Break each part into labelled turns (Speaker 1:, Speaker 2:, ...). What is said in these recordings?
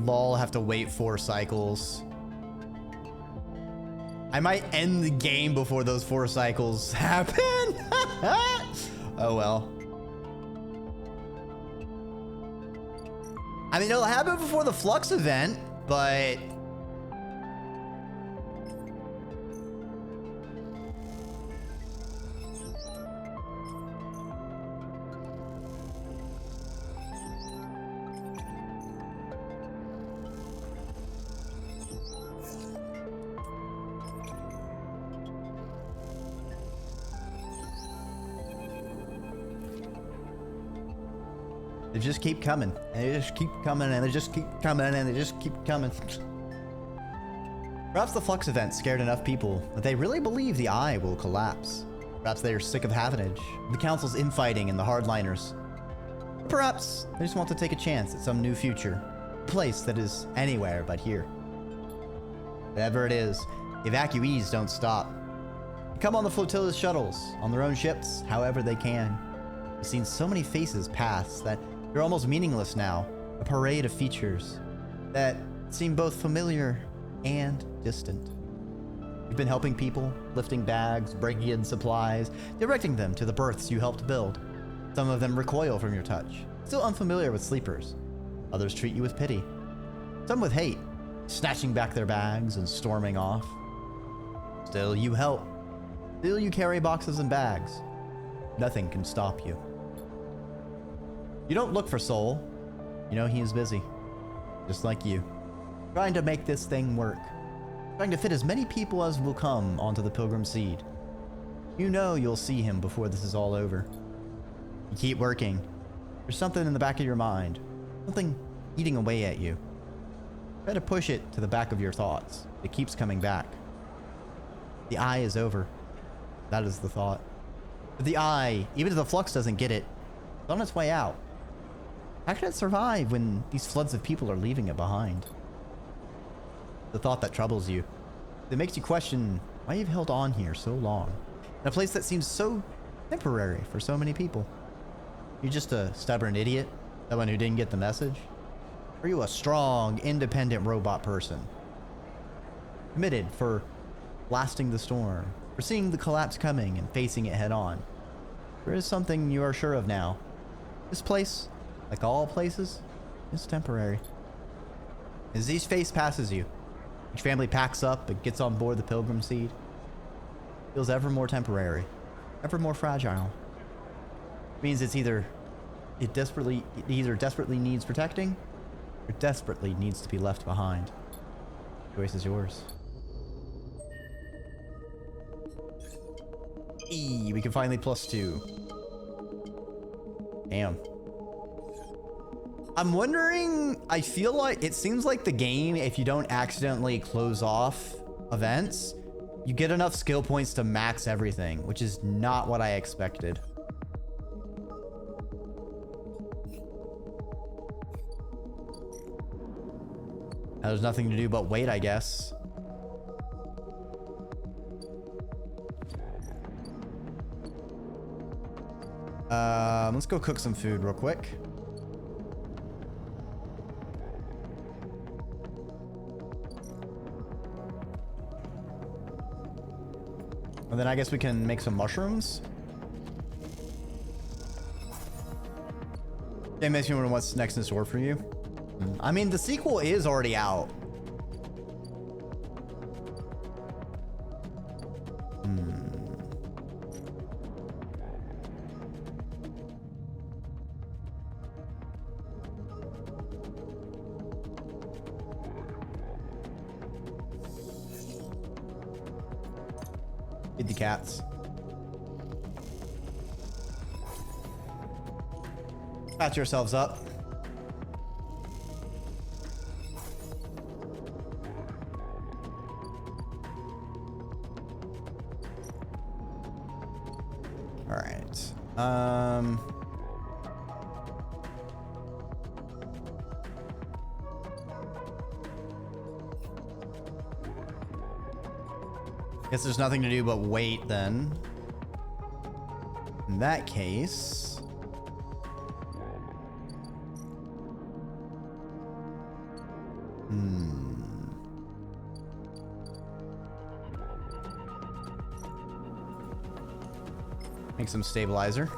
Speaker 1: Lol, have to wait 4 cycles. I might end the game before those 4 cycles happen. Oh well. I mean, it'll happen before the Flux event, but... They just keep coming, and they just keep coming, and they just keep coming, and they just keep coming. Perhaps the Flux event scared enough people that they really believe the Eye will collapse. Perhaps they are sick of Havenage, the Council's infighting, and the hardliners. Or perhaps they just want to take a chance at some new future, a place that is anywhere but here. Whatever it is, the evacuees don't stop. They come on the flotilla's shuttles, on their own ships, however they can. I've seen so many faces pass that they're almost meaningless now. A parade of features that seem both familiar and distant. You've been helping people, lifting bags, breaking in supplies, directing them to the berths you helped build. Some of them recoil from your touch, still unfamiliar with sleepers. Others treat you with pity. Some with hate, snatching back their bags and storming off. Still you help. Still you carry boxes and bags. Nothing can stop you. You don't look for Soul. You know he is busy. Just like you. Trying to make this thing work. Trying to fit as many people as will come onto the Pilgrim Seed. You know you'll see him before this is all over. You keep working. There's something in the back of your mind. Something eating away at you. Try to push it to the back of your thoughts. It keeps coming back. The Eye is over. That is the thought. But the Eye, even if the Flux doesn't get it, it's on its way out. How can it survive when these floods of people are leaving it behind? The thought that troubles you. It makes you question why you've held on here so long. In a place that seems so temporary for so many people. You're just a stubborn idiot? Someone who didn't get the message? Or are you a strong, independent robot person? Committed for blasting the storm, for seeing the collapse coming and facing it head on. There is something you are sure of now. This place, like all places, is temporary. As each phase passes you, each family packs up and gets on board the Pilgrim Seed. It feels ever more temporary, ever more fragile. It means it either desperately needs protecting, or desperately needs to be left behind. The choice is yours. We can finally +2. Damn. I'm wondering, I feel like it seems like the game, if you don't accidentally close off events, you get enough skill points to max everything, which is not what I expected. Now, there's nothing to do but wait, I guess. Let's go cook some food real quick. And then I guess we can make some mushrooms. It makes me wonder what's next in store for you. I mean, the sequel is already out. Feed the cats. Patch yourselves up. All right. Guess there's nothing to do but wait then. In that case... Make some stabilizer.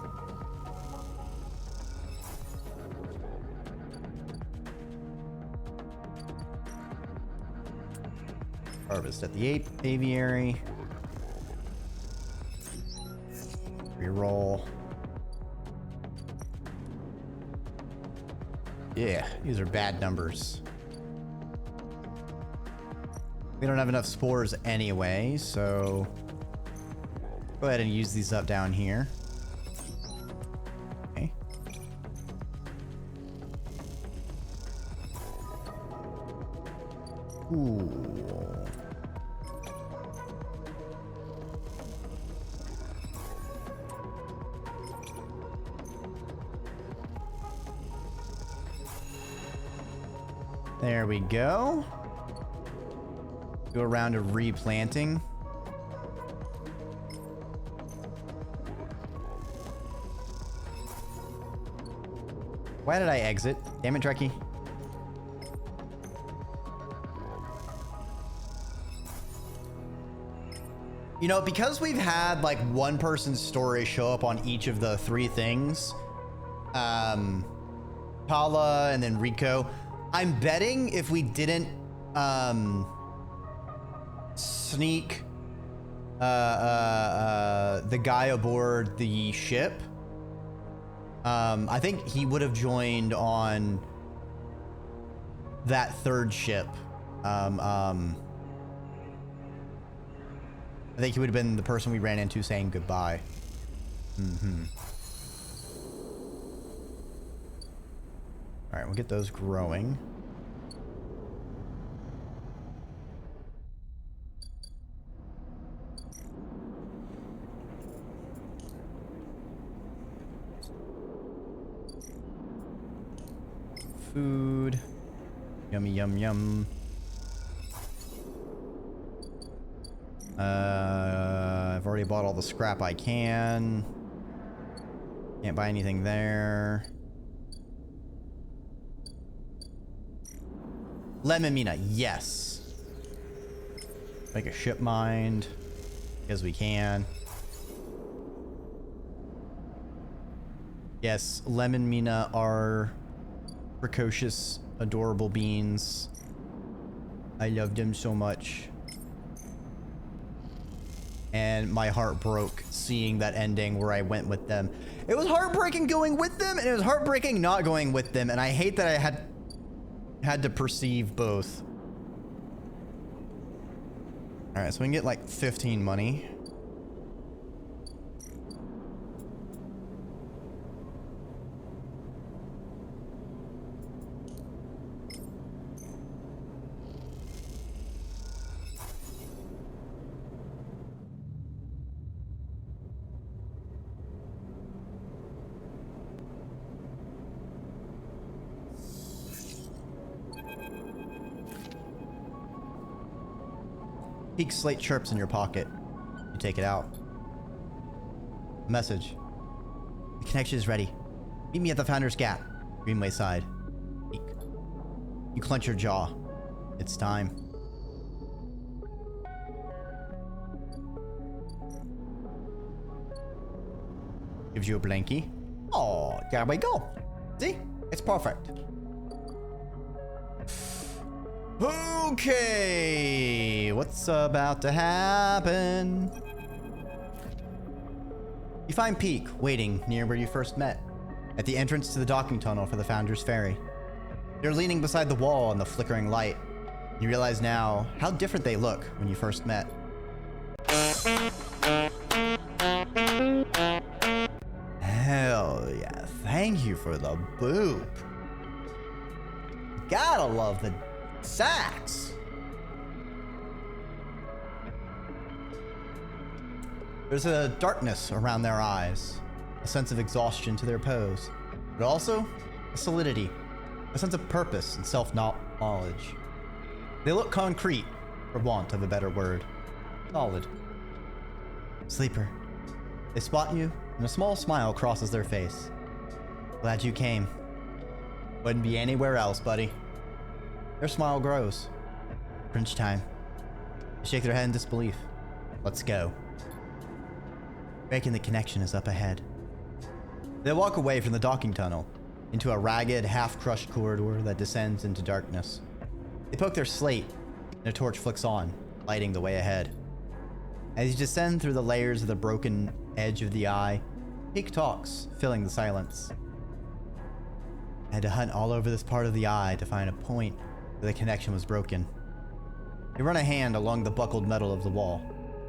Speaker 1: Harvest at the aviary. Reroll. Yeah, these are bad numbers. We don't have enough spores anyway, so go ahead and use these up down here. Okay. Ooh. There we go. Do a round of replanting. Why did I exit? Damn it, Dreki. You know, because we've had like one person's story show up on each of the three things, Tala and then Rico, I'm betting if we didn't sneak the guy aboard the ship, I think he would have joined on that third ship. I think he would have been the person we ran into saying goodbye. All right, we'll get those growing. Food. Yummy, yum, yum. I've already bought all the scrap I can. Can't buy anything there. Lemon Mina, yes. Make a ship mind. Because we can. Yes, Lemon Mina are precocious, adorable beans. I love them so much. And my heart broke seeing that ending where I went with them. It was heartbreaking going with them, and it was heartbreaking not going with them. And I hate that I had to perceive both. All right, so we can get like 15 money. Peak slate chirps in your pocket. You take it out. Message. The connection is ready. Meet me at the Founder's Gap, Greenway side. Peak. You clench your jaw. It's time. Gives you a blankie. Oh, there we go. See? It's perfect. Okay, what's about to happen? You find Peak waiting near where you first met, at the entrance to the docking tunnel for the Founder's Ferry. They're leaning beside the wall in the flickering light. You realize now how different they look when you first met. Hell yeah, thank you for the boop. Gotta love the sax. There's a darkness around their eyes, a sense of exhaustion to their pose, but also a solidity, a sense of purpose and self-knowledge. They look concrete, for want of a better word. Solid. Sleeper. They spot you, and a small smile crosses their face. Glad you came. Wouldn't be anywhere else, buddy. Their smile grows. Crunch time. They shake their head in disbelief. Let's go. Breaking the connection is up ahead. They walk away from the docking tunnel, into a ragged, half-crushed corridor that descends into darkness. They poke their slate, and a torch flicks on, lighting the way ahead. As you descend through the layers of the broken edge of the eye, Peak talks, filling the silence. I had to hunt all over this part of the eye to find a point where the connection was broken. You run a hand along the buckled metal of the wall,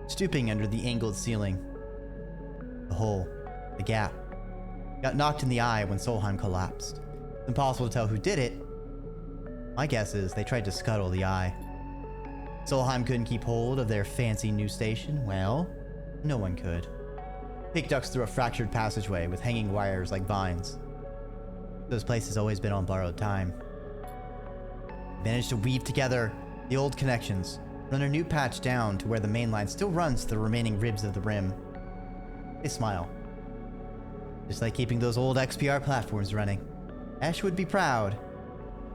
Speaker 1: stooping under the angled ceiling. The hole, the gap, got knocked in the eye when Solheim collapsed. It's impossible to tell who did it. My guess is they tried to scuttle the eye. Solheim couldn't keep hold of their fancy new station. Well, no one could. Peak ducks through a fractured passageway with hanging wires like vines. This place has always been on borrowed time. Managed to weave together the old connections, run a new patch down to where the main line still runs to the remaining ribs of the rim. They smile. Just like keeping those old XPR platforms running. Ash would be proud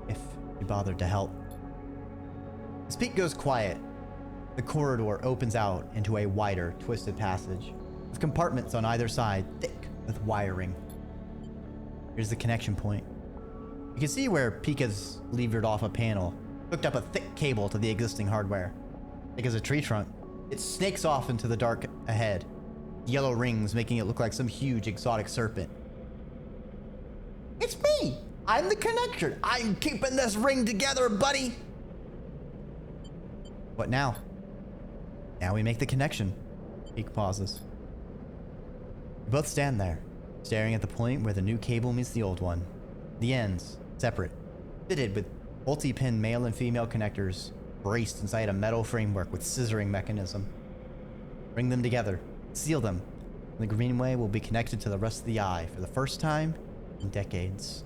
Speaker 1: if you bothered to help. As Peak goes quiet, the corridor opens out into a wider, twisted passage, with compartments on either side thick with wiring. Here's the connection point. You can see where Peak has levered off a panel, hooked up a thick cable to the existing hardware. Thick as a tree trunk, it snakes off into the dark ahead, yellow rings making it look like some huge exotic serpent. It's me! I'm the connector! I'm keeping this ring together, buddy! What now? Now we make the connection. Peak pauses. We both stand there, staring at the point where the new cable meets the old one. The ends, separate, fitted with multi-pin male and female connectors, braced inside a metal framework with scissoring mechanism. Bring them together, seal them, and the greenway will be connected to the rest of the eye for the first time in decades.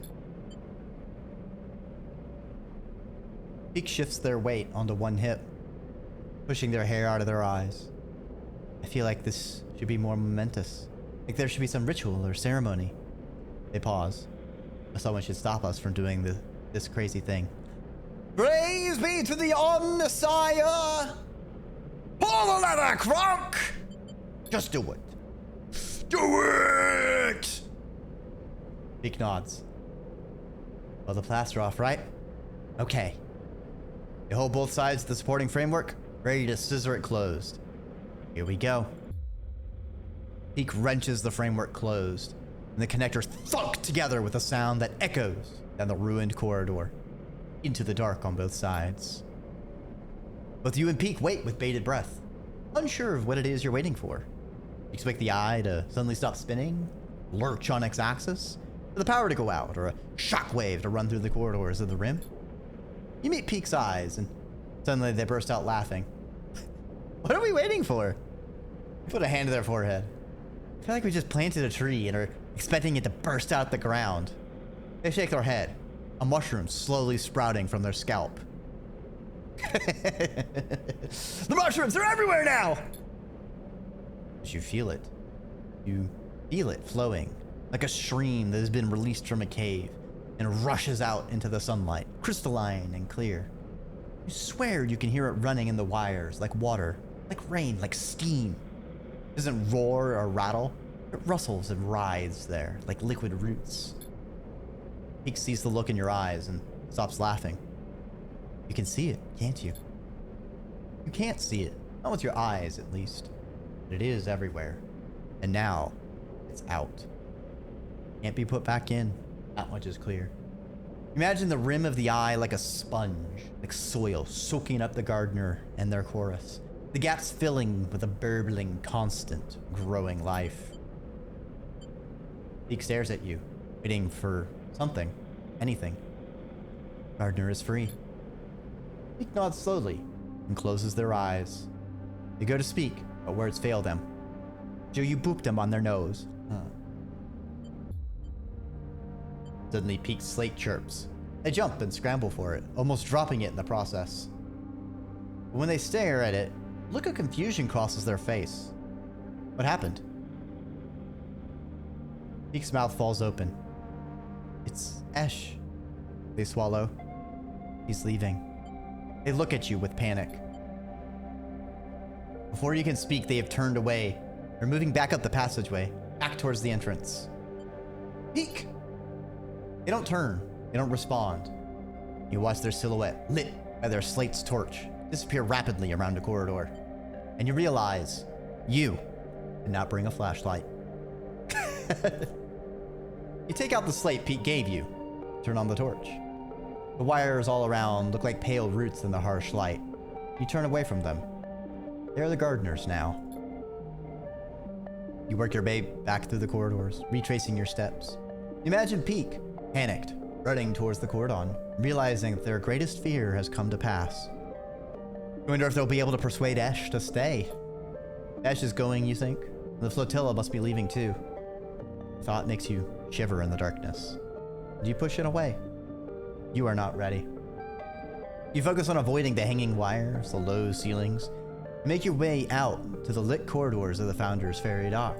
Speaker 1: Peak shifts their weight onto one hip, pushing their hair out of their eyes. I feel like this should be more momentous. Like there should be some ritual or ceremony. They pause. Someone should stop us from doing this crazy thing. Praise be to the Omnissiah! Pull the leather, Kronk! Just do it. Do it! Peak nods. Well, the plaster off, right? Okay. You hold both sides of the supporting framework, ready to scissor it closed. Here we go. Peak wrenches the framework closed, and the connectors thunk together with a sound that echoes down the ruined corridor, into the dark on both sides. Both you and Peak wait with bated breath, unsure of what it is you're waiting for. You expect the eye to suddenly stop spinning, lurch on its axis, for the power to go out, or a shockwave to run through the corridors of the rim. You meet Peak's eyes, and suddenly they burst out laughing. What are we waiting for? They put a hand to their forehead. I feel like we just planted a tree and are expecting it to burst out the ground. They shake their head, a mushroom slowly sprouting from their scalp. The mushrooms, they're everywhere now! As you feel it, you feel it flowing like a stream that has been released from a cave and rushes out into the sunlight, crystalline and clear. You swear you can hear it running in the wires like water, like rain, like steam. It doesn't roar or rattle. It rustles and writhes there like liquid roots. Peak sees the look in your eyes and stops laughing. You can see it, can't you? You can't see it, not with your eyes at least. But it is everywhere. And now, it's out. Can't be put back in. That much is clear. Imagine the rim of the eye like a sponge, like soil soaking up the gardener and their chorus. The gaps filling with a burbling, constant, growing life. Peak stares at you, waiting for something, anything. Gardener is free. Peak nods slowly and closes their eyes. They go to speak, but words fail them. Joe, you boop them on their nose. Suddenly, Peak's slate chirps. They jump and scramble for it, almost dropping it in the process. But when they stare at it, a look of confusion crosses their face. What happened? Peek's mouth falls open. It's Esh. They swallow. He's leaving. They look at you with panic. Before you can speak, they have turned away. They're moving back up the passageway, back towards the entrance. Peek! They don't turn. They don't respond. You watch their silhouette, lit by their slate's torch, disappear rapidly around a corridor. And you realize you did not bring a flashlight. You take out the slate Pete gave you, turn on the torch. The wires all around look like pale roots in the harsh light. You turn away from them. They're the gardeners now. You work your way back through the corridors, retracing your steps. Imagine Peek, panicked, running towards the cordon, realizing that their greatest fear has come to pass. You wonder if they'll be able to persuade Esh to stay. Esh is going, you think? The flotilla must be leaving too. The thought makes you shiver in the darkness. Do you push it away? You are not ready. You focus on avoiding the hanging wires, the low ceilings, and make your way out to the lit corridors of the Founder's Ferry Dock.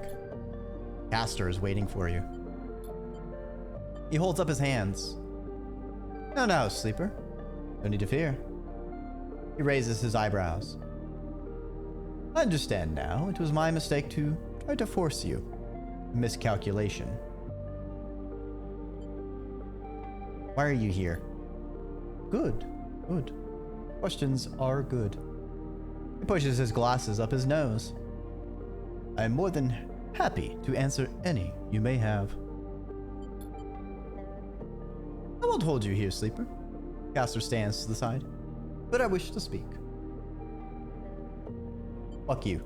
Speaker 1: Castor is waiting for you. He holds up his hands. No, sleeper. No need to fear. He raises his eyebrows. I understand now. It was my mistake to try to force you. A miscalculation. Why are you here? Good. Questions are good. He pushes his glasses up his nose. I am more than happy to answer any you may have. I won't hold you here, sleeper. Castor stands to the side. But I wish to speak. Fuck you.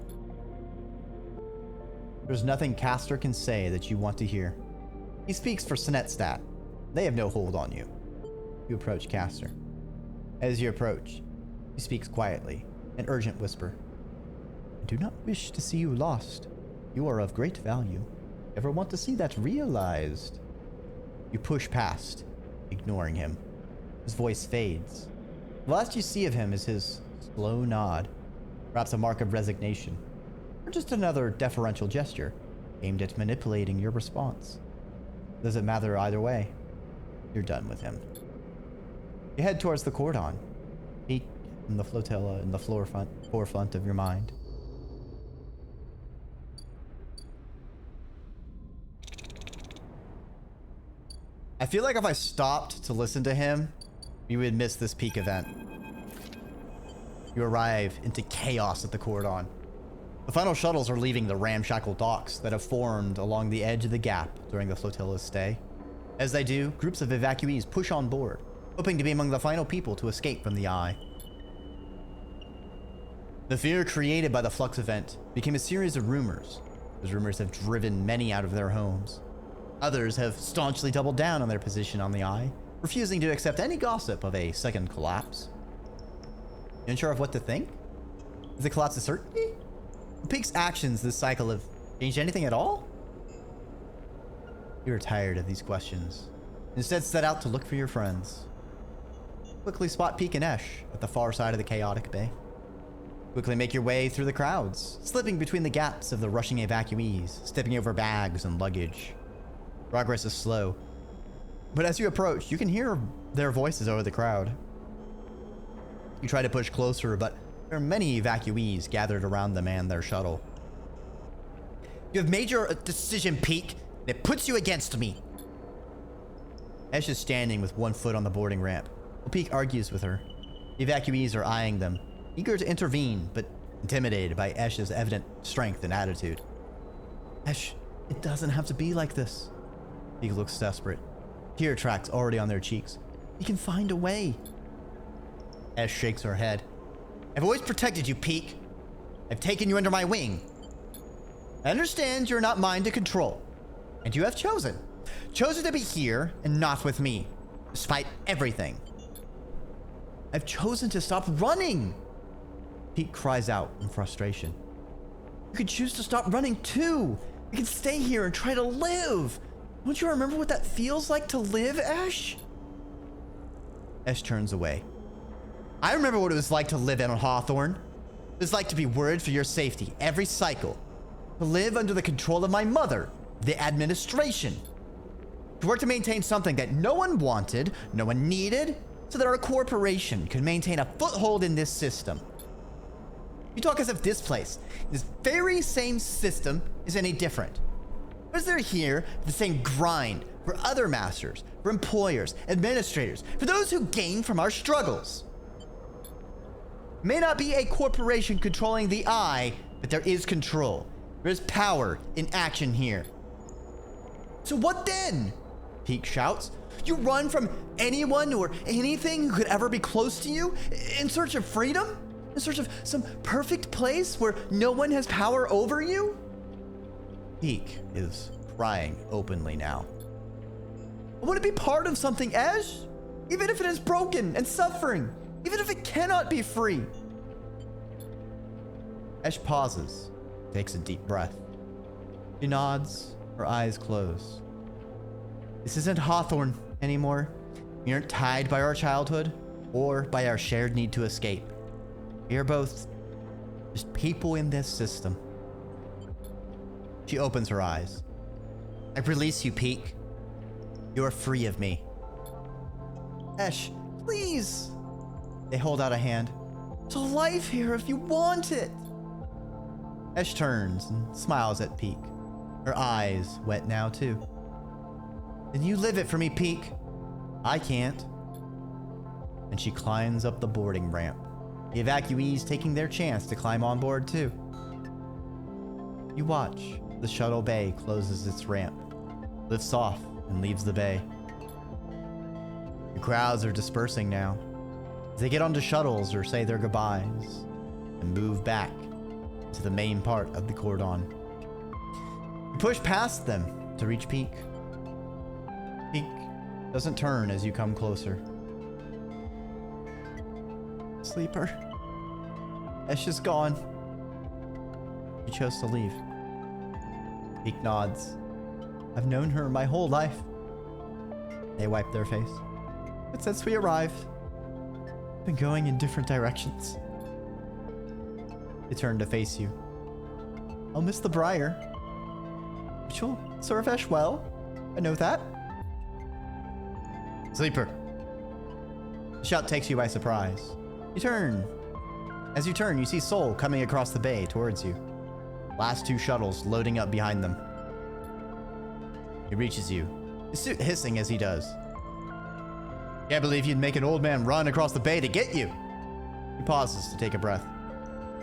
Speaker 1: There's nothing Castor can say that you want to hear. He speaks for Sinetstat. They have no hold on you. You approach Castor. As you approach, he speaks quietly, an urgent whisper. I do not wish to see you lost. You are of great value. Ever want to see that realized? You push past, ignoring him. His voice fades. The last you see of him is his slow nod, perhaps a mark of resignation, or just another deferential gesture aimed at manipulating your response. Doesn't matter either way. You're done with him. You head towards the cordon, Peek and the flotilla in the forefront of your mind. I feel like if I stopped to listen to him, we would miss this Peek event. You arrive into chaos at the cordon. The final shuttles are leaving the ramshackle docks that have formed along the edge of the gap during the flotilla's stay. As they do, groups of evacuees push on board, hoping to be among the final people to escape from the Eye. The fear created by the Flux event became a series of rumors. Those rumors have driven many out of their homes. Others have staunchly doubled down on their position on the Eye, refusing to accept any gossip of a second collapse. You unsure of what to think? Is the collapse a certainty? Will Peek's actions this cycle have changed anything at all? You are tired of these questions. Instead, set out to look for your friends. Quickly spot Peek and Esh at the far side of the chaotic bay. Quickly make your way through the crowds, slipping between the gaps of the rushing evacuees, stepping over bags and luggage. Progress is slow, but as you approach, you can hear their voices over the crowd. You try to push closer, but there are many evacuees gathered around them and their shuttle. You have made your decision, Peek, and it puts you against me. Esh is standing with one foot on the boarding ramp. Peek argues with her. The evacuees are eyeing them, eager to intervene, but intimidated by Esh's evident strength and attitude. Esh, it doesn't have to be like this. Peek looks desperate. Tear tracks already on their cheeks. You can find a way. Esh shakes her head. I've always protected you, Peek. I've taken you under my wing. I understand you're not mine to control. And you have chosen to be here and not with me, despite everything. I've chosen to stop running. Peek cries out in frustration. You could choose to stop running too. You can stay here and try to live. Don't you remember what that feels like to live, Esh? Esh turns away. I remember what it was like to live in Hawthorne. It was like to be worried for your safety every cycle. To live under the control of my mother, the administration. To work to maintain something that no one wanted, no one needed, so that our corporation could maintain a foothold in this system. You talk as if this place, this very same system, is any different. Or is there here the same grind for other masters, for employers, administrators, for those who gain from our struggles? It may not be a corporation controlling the eye, but there is control. There is power in action here. So what then? Peak shouts. You run from anyone or anything who could ever be close to you in search of freedom? In search of some perfect place where no one has power over you? Peak is crying openly now. I want to be part of something, Ash, even if it is broken and suffering, even if it cannot be free. Ash pauses, takes a deep breath. She nods, her eyes close. This isn't Hawthorne anymore. We aren't tied by our childhood or by our shared need to escape. We are both just people in this system. She opens her eyes. I release you, Peak. You are free of me. Ash, please. They hold out a hand. There's a life here if you want it. Ash turns and smiles at Peak. Her eyes wet now too. Then you live it for me, Peak. I can't. And she climbs up the boarding ramp. The evacuees taking their chance to climb on board too. You watch. The shuttle bay closes its ramp, lifts off, and leaves the bay. The crowds are dispersing now. They get onto shuttles or say their goodbyes and move back to the main part of the cordon. You push past them to reach Peak. Peak doesn't turn as you come closer. Sleeper. Ash is gone. You chose to leave. Peak nods. I've known her my whole life. They wipe their face. But since we arrived, we've been going in different directions. They turn to face you. I'll miss the briar, which will serve Ash well. I know that. Sleeper. The shout takes you by surprise. You turn. As you turn, you see Soul coming across the bay towards you. Last two shuttles loading up behind them. He reaches you, his suit hissing as he does. Can't believe you'd make an old man run across the bay to get you. He pauses to take a breath.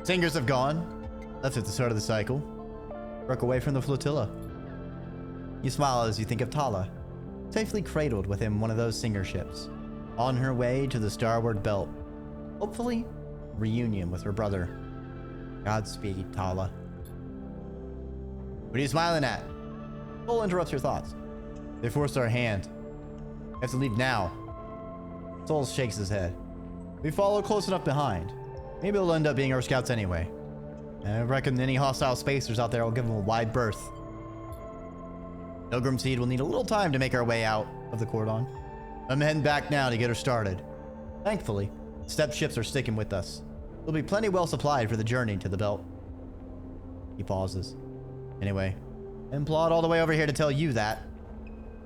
Speaker 1: Singers have gone, left at the start of the cycle, broke away from the flotilla. You smile as you think of Tala, safely cradled within one of those singer ships, on her way to the starboard belt. Hopefully, reunion with her brother. Godspeed, Tala. What are you smiling at? Soul interrupts your thoughts. They forced our hand. I have to leave now. Soul shakes his head. We follow close enough behind. Maybe it'll end up being our scouts anyway. And I reckon any hostile spacers out there will give them a wide berth. Pilgrim Seed will need a little time to make our way out of the cordon. I'm heading back now to get her started. Thankfully, step ships are sticking with us. We'll be plenty well supplied for the journey to the belt. He pauses. Anyway, I didn't plod all the way over here to tell you that.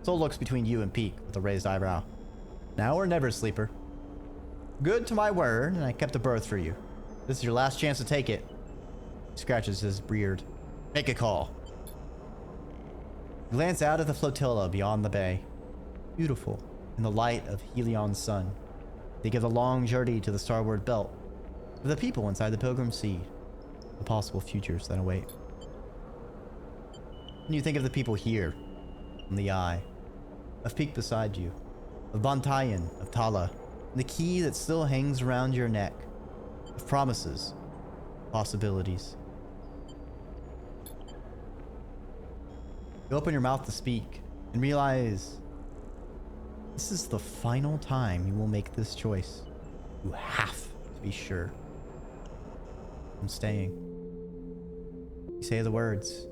Speaker 1: Soul looks between you and Peak with a raised eyebrow. Now or never, Sleeper. Good to my word, and I kept a berth for you. This is your last chance to take it. He scratches his beard. Make a call. You glance out at the flotilla beyond the bay. Beautiful in the light of Helion's sun. They give a long journey to the starboard belt. For the people inside the Pilgrim Seed. The possible futures that await. When you think of the people here, from the eye, of Peak beside you, of Bantayan, of Tala, and the key that still hangs around your neck, of promises, possibilities. You open your mouth to speak and realize this is the final time you will make this choice. You have to be sure. I'm staying. You say the words.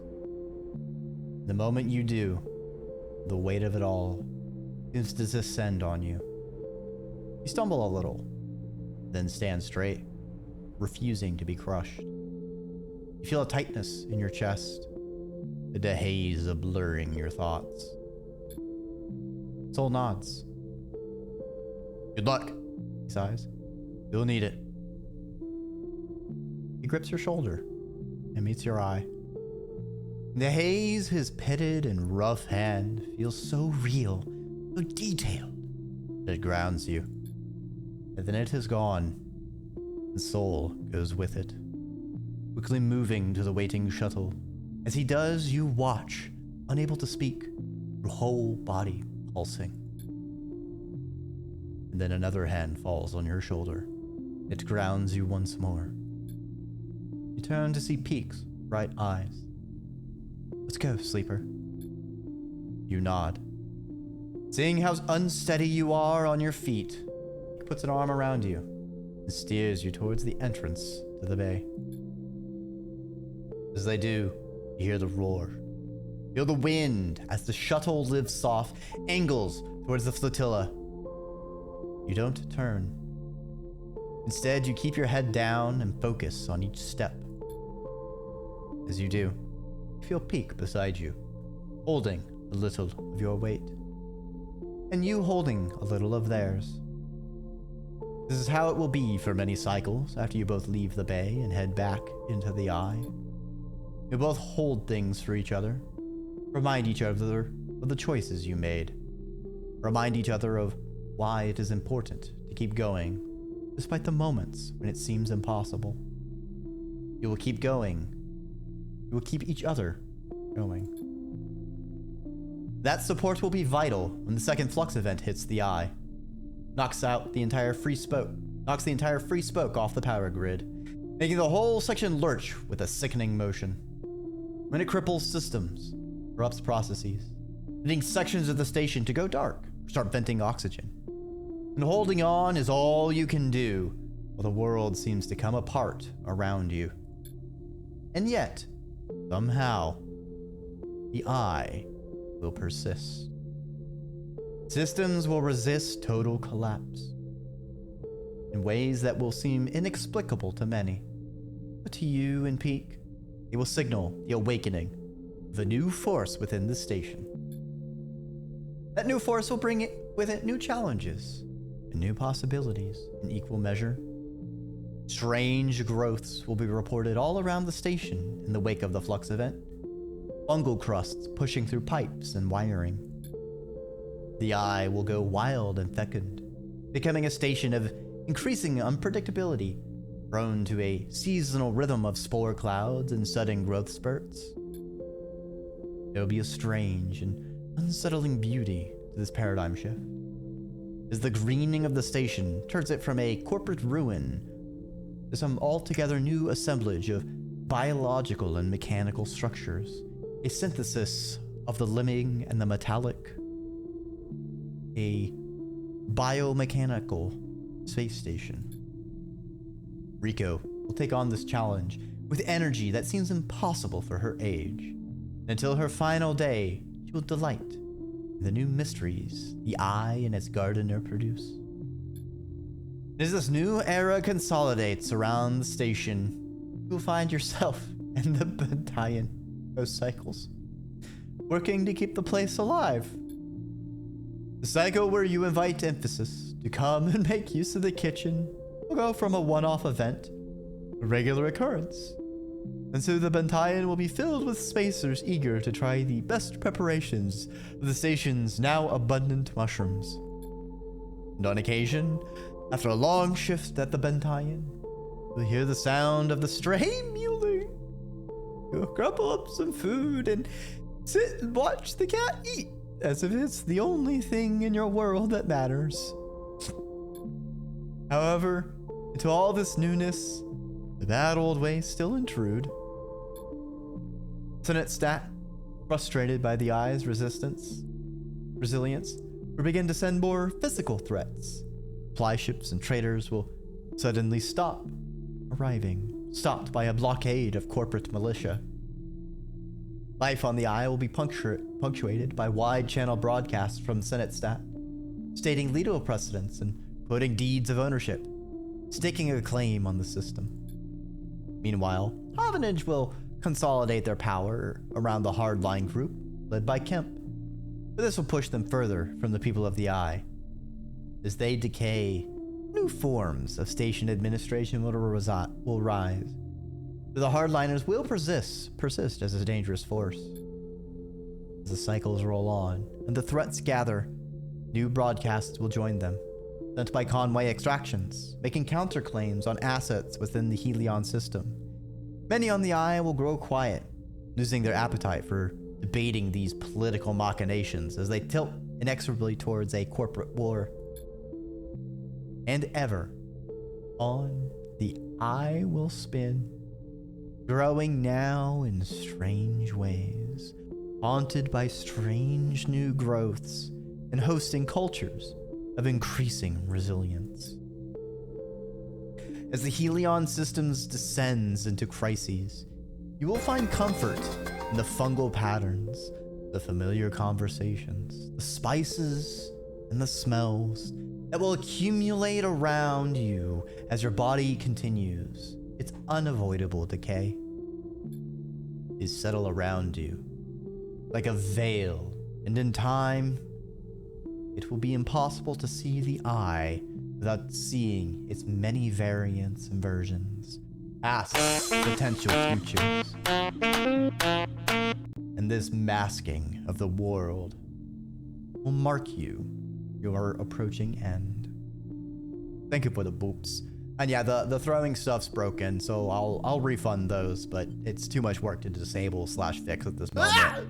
Speaker 1: The moment you do, the weight of it all seems to descend on you. You stumble a little, then stand straight, refusing to be crushed. You You feel a tightness in your chest, the haze of blurring your thoughts. Soul nods. Good luck, he sighs. You'll need it. He grips your shoulder and meets your eye. In the haze, his pitted and rough hand feels so real, so detailed, that it grounds you. And then it is gone. The soul goes with it, quickly moving to the waiting shuttle. As he does, you watch, unable to speak, your whole body pulsing. And then another hand falls on your shoulder. It grounds you once more. You turn to see Peak's bright eyes. Let's go, sleeper. You nod. Seeing how unsteady you are on your feet, he puts an arm around you and steers you towards the entrance to the bay. As they do, you hear the roar. Feel the wind as the shuttle lifts off, angles towards the flotilla. You don't turn. Instead, you keep your head down and focus on each step. As you do, you feel Peak beside you, holding a little of your weight, and you holding a little of theirs. This is how it will be for many cycles after you both leave the bay and head back into the eye. You both hold things for each other, remind each other of the choices you made, remind each other of why it is important to keep going, despite the moments when it seems impossible. You will keep going. You will keep each other going. That support will be vital when the second flux event hits the eye. Knocks the entire free spoke off the power grid, making the whole section lurch with a sickening motion. When it cripples systems, corrupts processes, leading sections of the station to go dark or start venting oxygen. And holding on is all you can do while the world seems to come apart around you. And yet, somehow, the eye will persist. Systems will resist total collapse in ways that will seem inexplicable to many. But to you and Peak, it will signal the awakening of a new force within the station. That new force will bring with it new challenges and new possibilities in equal measure. Strange growths will be reported all around the station in the wake of the flux event. Fungal crusts pushing through pipes and wiring. The eye will go wild and fecund, becoming a station of increasing unpredictability, prone to a seasonal rhythm of spore clouds and sudden growth spurts. There will be a strange and unsettling beauty to this paradigm shift, as the greening of the station turns it from a corporate ruin to some altogether new assemblage of biological and mechanical structures, a synthesis of the living and the metallic, a biomechanical space station. Rico will take on this challenge with energy that seems impossible for her age. Until her final day, she will delight in the new mysteries the eye and its gardener produce. As this new era consolidates around the station, you'll find yourself and the battalion post cycles, working to keep the place alive. The cycle where you invite emphasis to come and make use of the kitchen will go from a one-off event to a regular occurrence. And so the battalion will be filled with spacers eager to try the best preparations of the station's now abundant mushrooms. And on occasion, after a long shift at the battalion, you'll hear the sound of the stray mewling. You'll grumble up some food and sit and watch the cat eat, as if it's the only thing in your world that matters. However, into all this newness, the bad old ways still intrude. Senate Stat, frustrated by the eye's resilience, will begin to send more physical threats. Supply ships and traders will suddenly stop arriving, stopped by a blockade of corporate militia. Life on the eye will be punctuated by wide-channel broadcasts from Senate Stat, stating legal precedents and quoting deeds of ownership, staking a claim on the system. Meanwhile, Havanage will consolidate their power around the hardline group led by Kemp. But this will push them further from the people of the Eye. As they decay, new forms of station administration will rise. But the hardliners will persist as a dangerous force. As the cycles roll on and the threats gather, new broadcasts will join them, sent by Conway Extractions, making counterclaims on assets within the Helion system. Many on the Eye will grow quiet, losing their appetite for debating these political machinations as they tilt inexorably towards a corporate war. And ever on, the Eye will spin, growing now in strange ways, haunted by strange new growths and hosting cultures of increasing resilience. As the Helion systems descends into crises, you will find comfort in the fungal patterns, the familiar conversations, the spices and the smells that will accumulate around you as your body continues its unavoidable decay. Is settle around you like a veil, and in time, it will be impossible to see the Eye without seeing its many variants and versions, past potential futures. And this masking of the world will mark your approaching end. Thank you for the boops. And yeah, the throwing stuff's broken, so I'll refund those, but it's too much work to disable/fix at this moment.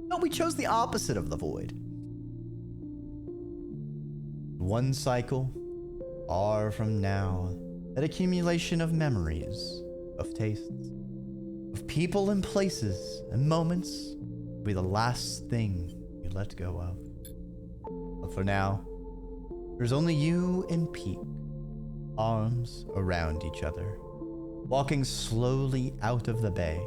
Speaker 1: No, we chose the opposite of the void. One cycle, far from now, that accumulation of memories, of tastes, of people and places and moments will be the last thing you let go of. But for now, there's only you and Peak, arms around each other, walking slowly out of the bay.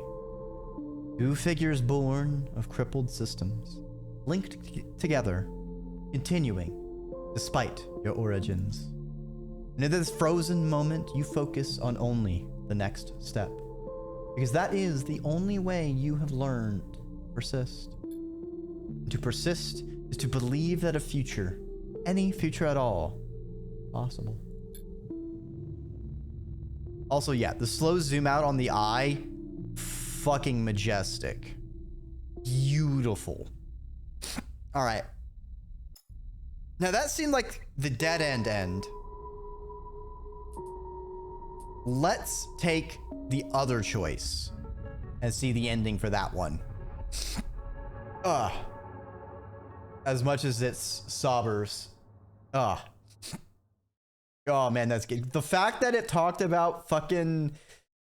Speaker 1: Two figures born of crippled systems, linked together, continuing despite your origins. And in this frozen moment, you focus on only the next step, because that is the only way you have learned to persist. And to persist is to believe that a future, any future at all, possible. Also, yeah, the slow zoom out on the Eye, fucking majestic. Beautiful. All right. Now that seemed like the dead end. Let's take the other choice and see the ending for that one. As much as it's sobbers. Oh man, that's good. The fact that it talked about fucking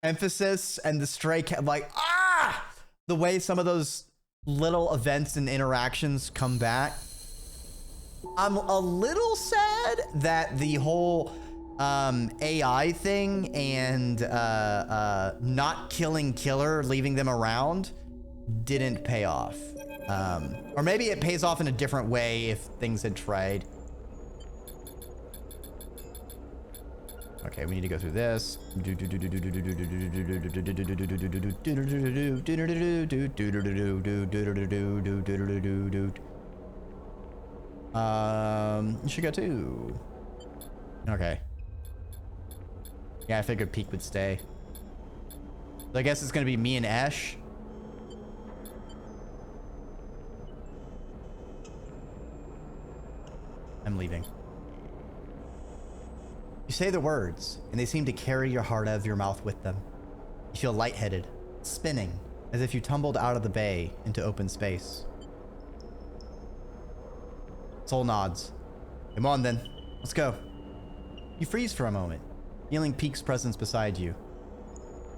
Speaker 1: emphasis and the stray cat, like, the way some of those little events and interactions come back. I'm a little sad that the whole AI thing and not killing Killer, leaving them around, didn't pay off. Or maybe it pays off in a different way if things had tried. Okay, we need to go through this. You should go too. Okay. Yeah, I figured Peak would stay. So I guess it's gonna be me and Ash. I'm leaving. You say the words, and they seem to carry your heart out of your mouth with them. You feel lightheaded, spinning, as if you tumbled out of the bay into open space. Soul nods. Come on then, let's go. You freeze for a moment, feeling Peak's presence beside you.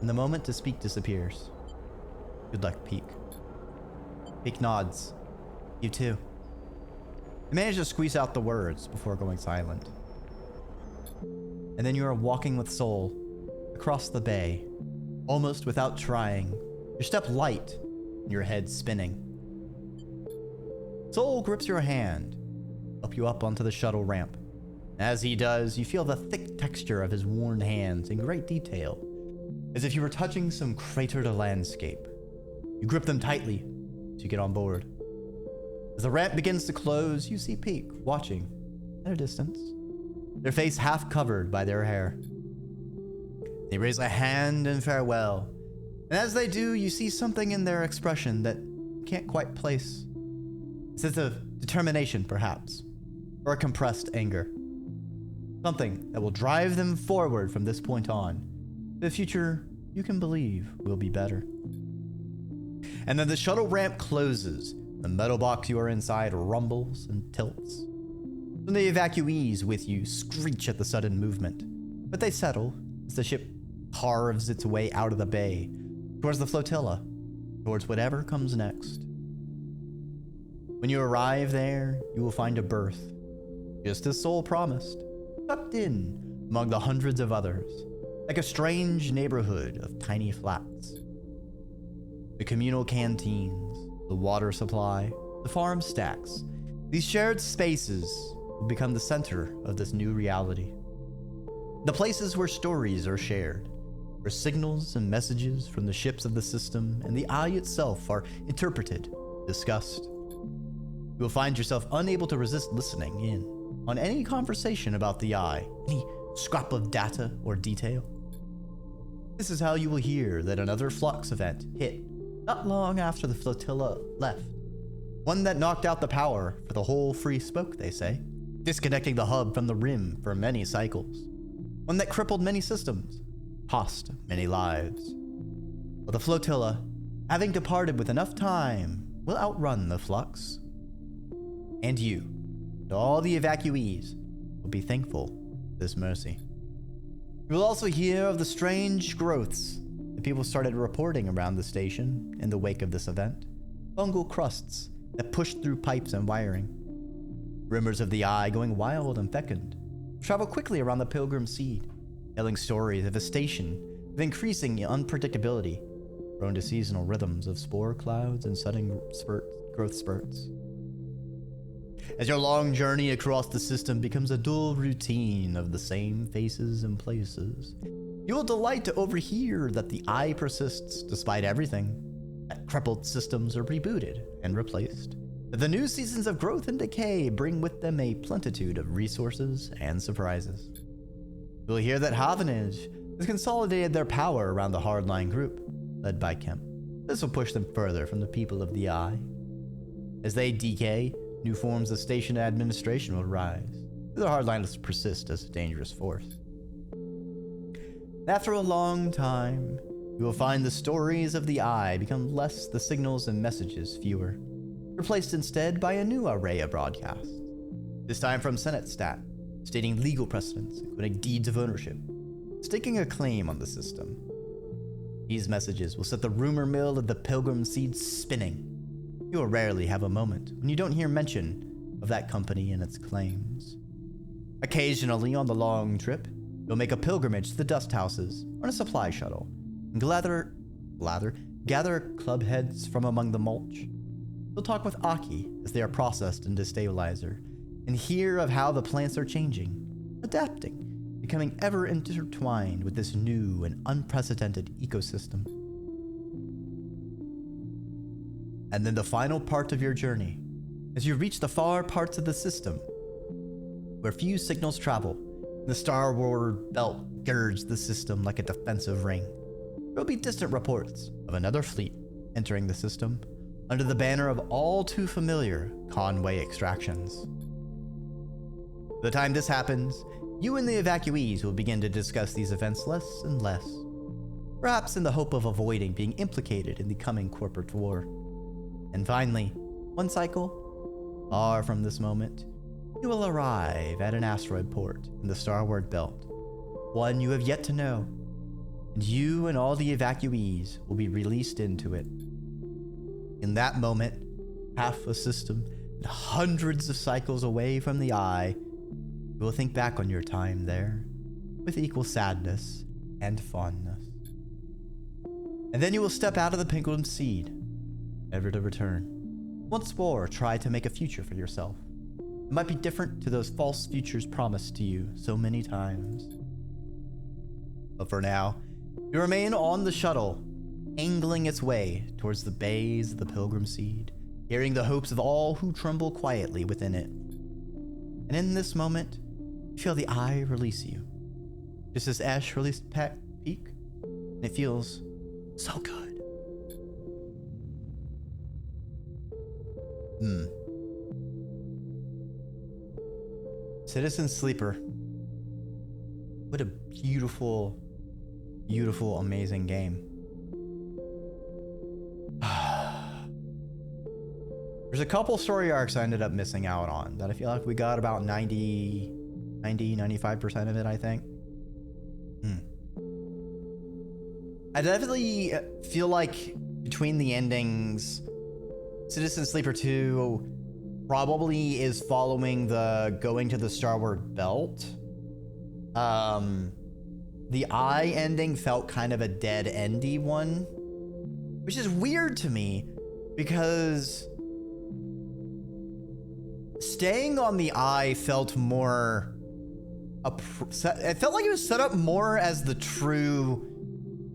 Speaker 1: And the moment to speak disappears. Good luck, Peak. Peak nods. You too. You manage to squeeze out the words before going silent. And then you are walking with Soul across the bay, almost without trying, your step light and your head spinning. Soul grips your hand, help you up onto the shuttle ramp. As he does, you feel the thick texture of his worn hands in great detail, as if you were touching some cratered landscape. You grip them tightly to get on board. As the ramp begins to close, you see Peak watching at a distance, their face half covered by their hair. They raise a hand in farewell, and as they do, you see something in their expression that you can't quite place. A sense of determination, perhaps, or a compressed anger. Something that will drive them forward from this point on. The future you can believe will be better. And then the shuttle ramp closes. The metal box you are inside rumbles and tilts. Some of the evacuees with you screech at the sudden movement, but they settle as the ship carves its way out of the bay, towards the flotilla, towards whatever comes next. When you arrive there, you will find a berth, just as Soul promised, tucked in among the hundreds of others, like a strange neighborhood of tiny flats. The communal canteens, the water supply, the farm stacks, these shared spaces will become the center of this new reality. The places where stories are shared, where signals and messages from the ships of the system and the eye itself are interpreted, discussed. You will find yourself unable to resist listening in on any conversation about the eye, any scrap of data or detail. This is how you will hear that another flux event hit not long after the flotilla left. One that knocked out the power for the whole free spoke, they say, disconnecting the hub from the rim for many cycles. One that crippled many systems, cost many lives. But the flotilla, having departed with enough time, will outrun the flux. And you, and all the evacuees, will be thankful for this mercy. You will also hear of the strange growths that people started reporting around the station in the wake of this event. Fungal crusts that pushed through pipes and wiring. Rumors of the eye going wild and fecund travel quickly around the Pilgrim Seed, telling stories of a station of increasing unpredictability, prone to seasonal rhythms of spore clouds and sudden growth spurts. As your long journey across the system becomes a dull routine of the same faces and places, you will delight to overhear that the eye persists despite everything, that crippled systems are rebooted and replaced, that the new seasons of growth and decay bring with them a plentitude of resources and surprises. You will hear that Havanage has consolidated their power around the hardline group, led by Kemp. This will push them further from the people of the Eye. As they decay, new forms of station administration will rise. The hardliners persist as a dangerous force. After a long time, you will find the stories of the Eye become less, the signals and messages fewer, replaced instead by a new array of broadcasts. This time from Senate Stat, stating legal precedents, including deeds of ownership, staking a claim on the system. These messages will set the rumor mill of the Pilgrim Seed spinning. You will rarely have a moment when you don't hear mention of that company and its claims. Occasionally on the long trip, you'll make a pilgrimage to the dust houses on a supply shuttle and gather club heads from among the mulch. You'll talk with Aki as they are processed into stabilizer and hear of how the plants are changing, adapting, becoming ever intertwined with this new and unprecedented ecosystem. And then the final part of your journey, as you reach the far parts of the system, where few signals travel, the starboard belt girds the system like a defensive ring. There will be distant reports of another fleet entering the system under the banner of all too familiar Conway extractions. By the time this happens, you and the evacuees will begin to discuss these events less and less, perhaps in the hope of avoiding being implicated in the coming corporate war. And finally, one cycle, far from this moment, you will arrive at an asteroid port in the starward belt, one you have yet to know, and you and all the evacuees will be released into it. In that moment, half a system and hundreds of cycles away from the Eye, you will think back on your time there with equal sadness and fondness. And then you will step out of the Pilgrim Seed, never to return. Once more, try to make a future for yourself. It might be different to those false futures promised to you so many times. But for now, you remain on the shuttle, angling its way towards the bays of the Pilgrim Seed, carrying the hopes of all who tremble quietly within it. And in this moment, you feel the eye release you. Just as Ash released Peak, and it feels so good. Citizen Sleeper. What a beautiful, beautiful, amazing game. There's a couple story arcs I ended up missing out on that I feel like we got about 95% of it, I think. I definitely feel like between the endings, Citizen Sleeper 2 probably is following the going to the Starward Belt. The Eye ending felt kind of a dead-endy one, which is weird to me because staying on the Eye felt more... it felt like it was set up more as the true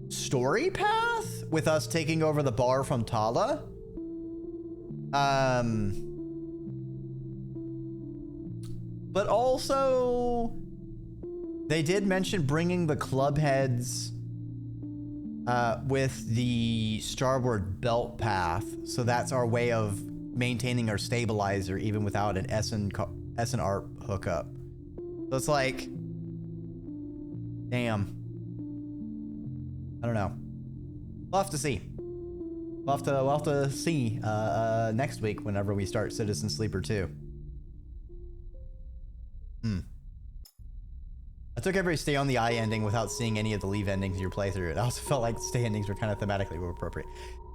Speaker 1: story path with us taking over the bar from Tala. But also, they did mention bringing the club heads with the Starboard Belt path. So that's our way of maintaining our stabilizer even without an S&R hookup. So it's like, damn. I don't know. We'll have to see. We'll have to see next week whenever we start Citizen Sleeper 2. I took every stay on the Eye ending without seeing any of the leave endings in your playthrough. It also felt like stay endings were kind of thematically more appropriate.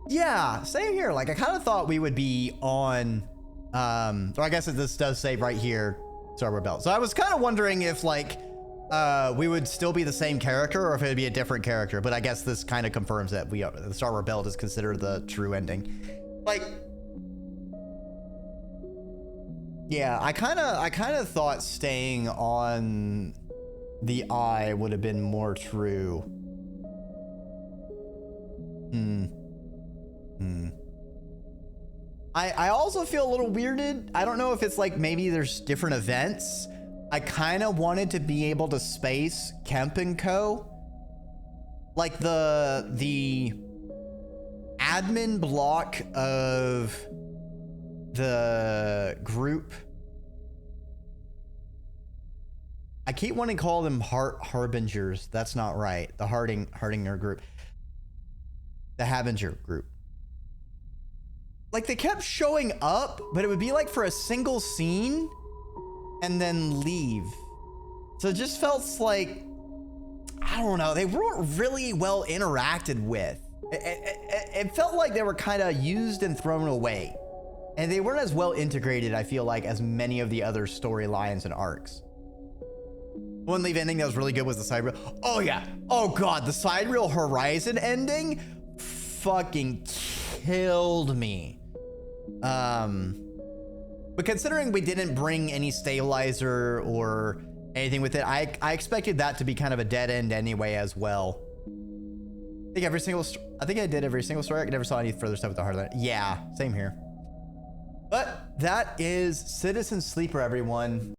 Speaker 1: Yeah, same here. Like I kind of thought we would be on, or I guess this does say right here, Starboard Belt. So I was kind of wondering if like we would still be the same character or if it would be a different character. But I guess this kind of confirms that the Starboard Belt is considered the true ending. Like, yeah, I kind of thought staying on the Eye would have been more true. I also feel a little weirded. I don't know if it's like maybe there's different events. I kind of wanted to be able to space Kemp and Co. Like the admin block of the group. I keep wanting to call them Harbingers. That's not right. The Hardinger group. The Habinger group. Like they kept showing up, but it would be like for a single scene and then leave. So it just felt like, I don't know, they weren't really well interacted with. It felt like they were kind of used and thrown away. And they weren't as well integrated, I feel like, as many of the other storylines and arcs. One leave ending that was really good was the side reel. Oh yeah. Oh god, the side reel Horizon ending fucking killed me. But considering we didn't bring any stabilizer or anything with it, I expected that to be kind of a dead end anyway as well. I think I did every single story. I never saw any further stuff with the Hardline. Yeah, same here. But that is Citizen Sleeper, everyone.